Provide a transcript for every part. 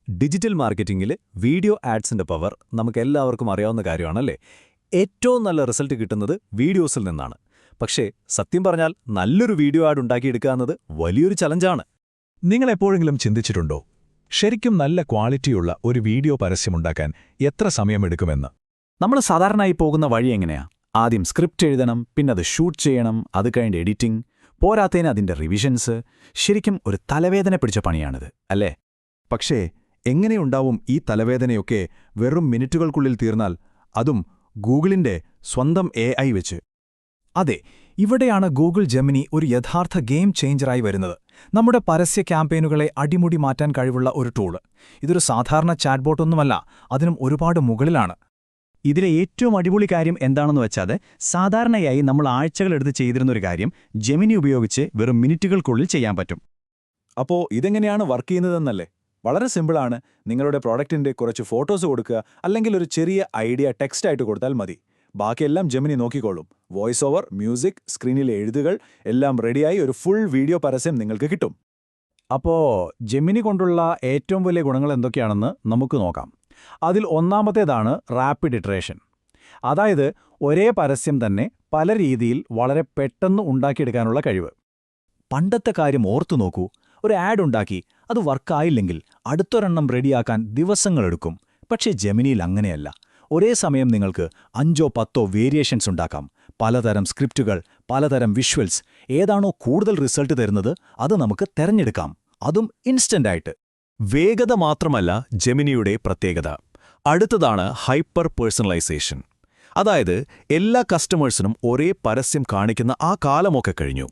Digital മാർക്കറ്റിംഗിൽ video ആഡ്സിന്റെ power നമുക്കെല്ലാവർക്കും അറിയാവുന്ന കാര്യമാണല്ലേ. ഏറ്റവും നല്ല റിസൾട്ട് കിട്ടുന്നത് വീഡിയോസിൽ നിന്നാണ്. പക്ഷേ സത്യം പറഞ്ഞാൽ നല്ലൊരു വീഡിയോ ആഡ് ഉണ്ടാക്കിയെടുക്കുക എന്നത് വലിയൊരു ചലഞ്ചാണ്. നിങ്ങൾ എപ്പോഴെങ്കിലും ചിന്തിച്ചിട്ടുണ്ടോ, ശരിക്കും നല്ല ക്വാളിറ്റിയുള്ള ഒരു വീഡിയോ പരസ്യമുണ്ടാക്കാൻ എത്ര സമയമെടുക്കുമെന്ന്? നമ്മൾ സാധാരണയായി പോകുന്ന വഴി എങ്ങനെയാ? ആദ്യം സ്ക്രിപ്റ്റ് എഴുതണം, പിന്നെ അത് ഷൂട്ട് ചെയ്യണം, അത് കഴിഞ്ഞ് എഡിറ്റിംഗ്, പോരാത്തതിന് അതിന്റെ റിവിഷൻസ്. ശരിക്കും ഒരു തലവേദന പിടിച്ച പണിയാണിത്, അല്ലേ? പക്ഷേ എങ്ങനെയുണ്ടാവും ഈ തലവേദനയൊക്കെ വെറും മിനിറ്റുകൾക്കുള്ളിൽ തീർന്നാൽ, അതും ഗൂഗിളിന്റെ സ്വന്തം AI വെച്ച്? അതെ, ഇവിടെയാണ് ഗൂഗിൾ ജെമിനി ഒരു യഥാർത്ഥ ഗെയിം ചേഞ്ചറായി വരുന്നത്. നമ്മുടെ പരസ്യ ക്യാമ്പയിനുകളെ അടിമുടി മാറ്റാൻ കഴിവുള്ള ഒരു ടൂള്. ഇതൊരു സാധാരണ ചാറ്റ്ബോട്ടൊന്നുമല്ല, അതിനും ഒരുപാട് മുകളിലാണ്. ഇതിലെ ഏറ്റവും അടിപൊളി കാര്യം എന്താണെന്ന് വെച്ചാൽ, സാധാരണയായി നമ്മൾ ആഴ്ചകളെടുത്ത് ചെയ്തിരുന്നൊരു കാര്യം ജെമിനി ഉപയോഗിച്ച് വെറും മിനിറ്റുകൾക്കുള്ളിൽ ചെയ്യാൻ പറ്റും. അപ്പോൾ ഇതെങ്ങനെയാണ് വർക്ക് ചെയ്യുന്നതെന്നല്ലേ? വളരെ സിമ്പിളാണ്. നിങ്ങളുടെ പ്രോഡക്റ്റിന്റെ കുറച്ച് ഫോട്ടോസ് കൊടുക്കുക, അല്ലെങ്കിൽ ഒരു ചെറിയ ഐഡിയ ടെക്സ്റ്റായിട്ട് കൊടുത്താൽ മതി. ബാക്കിയെല്ലാം ജെമിനി നോക്കിക്കോളും. വോയിസ് ഓവർ, മ്യൂസിക്, സ്ക്രീനിലെ എഴുതുകൾ എല്ലാം റെഡിയായി ഒരു ഫുൾ വീഡിയോ പരസ്യം നിങ്ങൾക്ക് കിട്ടും. അപ്പോൾ ജെമിനി കൊണ്ടുള്ള ഏറ്റവും വലിയ ഗുണങ്ങൾ എന്തൊക്കെയാണെന്ന് നമുക്ക് നോക്കാം. അതിൽ ഒന്നാമത്തേതാണ് റാപ്പിഡ് ഇറ്ററേഷൻ. അതായത് ഒരേ പരസ്യം തന്നെ പല രീതിയിൽ വളരെ പെട്ടെന്ന് ഉണ്ടാക്കിയെടുക്കാനുള്ള കഴിവ്. പണ്ടത്തെ കാര്യം ഓർത്തു നോക്കൂ. ഒരു ആഡ് ഉണ്ടാക്കി അത് വർക്കായില്ലെങ്കിൽ അടുത്തൊരെണ്ണം റെഡിയാക്കാൻ ദിവസങ്ങളെടുക്കും. പക്ഷേ ജെമിനിയിൽ അങ്ങനെയല്ല. ഒരേ സമയം നിങ്ങൾക്ക് 5 or 10 വേരിയേഷൻസ് ഉണ്ടാക്കാം. പലതരം സ്ക്രിപ്റ്റുകൾ, പലതരം വിഷ്വൽസ്. ഏതാണോ കൂടുതൽ റിസൾട്ട് തരുന്നത് അത് നമുക്ക് തെരഞ്ഞെടുക്കാം, അതും ഇൻസ്റ്റന്റായിട്ട്. വേഗത മാത്രമല്ല ജെമിനിയുടെ പ്രത്യേകത. അടുത്തതാണ് ഹൈപ്പർ പേഴ്സണലൈസേഷൻ. അതായത് എല്ലാ കസ്റ്റമേഴ്സിനും ഒരേ പരസ്യം കാണിക്കുന്ന ആ കാലമൊക്കെ കഴിഞ്ഞു.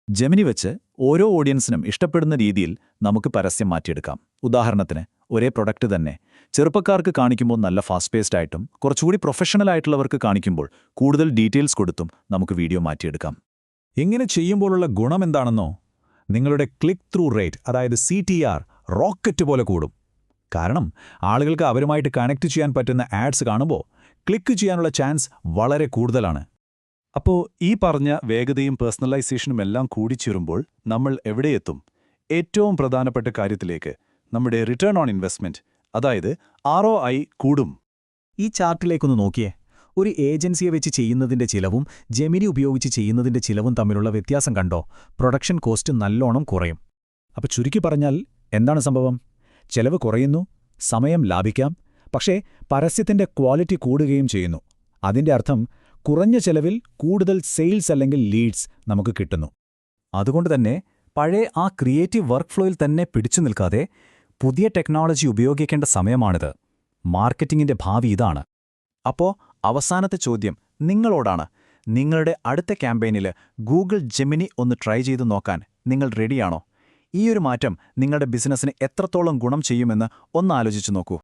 ജെമിനി വെച്ച് ഓരോ ഓഡിയൻസിനും ഇഷ്ടപ്പെടുന്ന രീതിയിൽ നമുക്ക് പരസ്യം മാറ്റിയെടുക്കാം. ഉദാഹരണത്തിന്, ഒരേ പ്രൊഡക്റ്റ് തന്നെ ചെറുപ്പക്കാർക്ക് കാണിക്കുമ്പോൾ നല്ല ഫാസ്റ്റ് പേസ്ഡ് ആയിട്ടും കുറച്ചുകൂടി പ്രൊഫഷണൽ ആയിട്ടുള്ളവർക്ക് കാണിക്കുമ്പോൾ കൂടുതൽ ഡീറ്റെയിൽസ് കൊടുത്തും നമുക്ക് വീഡിയോ മാറ്റിയെടുക്കാം. ഇങ്ങനെ ചെയ്യുമ്പോഴുള്ള ഗുണമെന്താണെന്നോ? നിങ്ങളുടെ ക്ലിക്ക് ത്രൂ റേറ്റ്, അതായത് CTR, റോക്കറ്റ് പോലെ കൂടും. കാരണം ആളുകൾക്ക് അവരുമായിട്ട് കണക്ട് ചെയ്യാൻ പറ്റുന്ന ആഡ്സ് കാണുമ്പോൾ ക്ലിക്ക് ചെയ്യാനുള്ള ചാൻസ് വളരെ കൂടുതലാണ്. അപ്പോൾ ഈ പറഞ്ഞ വേഗതയും പേഴ്സണലൈസേഷനും എല്ലാം കൂടിച്ചേരുമ്പോൾ നമ്മൾ എവിടെയെത്തും? ഏറ്റവും പ്രധാനപ്പെട്ട കാര്യത്തിലേക്ക്, നമ്മുടെ റിട്ടേൺ ഓൺ ഇൻവെസ്റ്റ്മെന്റ്, അതായത് ROI കൂടും. ഈ ചാർട്ടിലേക്കൊന്ന് നോക്കിയേ. ഒരു ഏജൻസിയെ വെച്ച് ചെയ്യുന്നതിന്റെ ചിലവും ജെമിനി ഉപയോഗിച്ച് ചെയ്യുന്നതിന്റെ ചിലവും തമ്മിലുള്ള വ്യത്യാസം കണ്ടോ? പ്രൊഡക്ഷൻ കോസ്റ്റ് നല്ലോണം കുറയും. അപ്പോൾ ചുരുക്കി പറഞ്ഞാൽ എന്താണ് സംഭവം? ചെലവ് കുറയുന്നു, സമയം ലാഭിക്കാം, പക്ഷേ പരസ്യത്തിന്റെ ക്വാളിറ്റി കൂടുകയും ചെയ്യുന്നു. അതിന്റെ അർത്ഥം കുറഞ്ഞ ചെലവിൽ കൂടുതൽ സെയിൽസ് അല്ലെങ്കിൽ ലീഡ്സ് നമുക്ക് കിട്ടുന്നു. അതുകൊണ്ട് തന്നെ പഴയ ആ ക്രിയേറ്റീവ് വർക്ക് ഫ്ലോയിൽ തന്നെ പിടിച്ചു നിൽക്കാതെ പുതിയ ടെക്നോളജി ഉപയോഗിക്കേണ്ട സമയമാണിത്. മാർക്കറ്റിംഗിന്റെ ഭാവി ഇതാണ്. അപ്പോൾ അവസാനത്തെ ചോദ്യം നിങ്ങളോടാണ്. നിങ്ങളുടെ അടുത്ത ക്യാമ്പയിനിൽ ഗൂഗിൾ ജെമിനി ഒന്ന് ട്രൈ ചെയ്തു നോക്കാൻ നിങ്ങൾ റെഡിയാണോ? ഈയൊരു മാറ്റം നിങ്ങളുടെ ബിസിനസ്സിന് എത്രത്തോളം ഗുണം ചെയ്യുമെന്ന് ഒന്ന് ആലോചിച്ചു നോക്കൂ.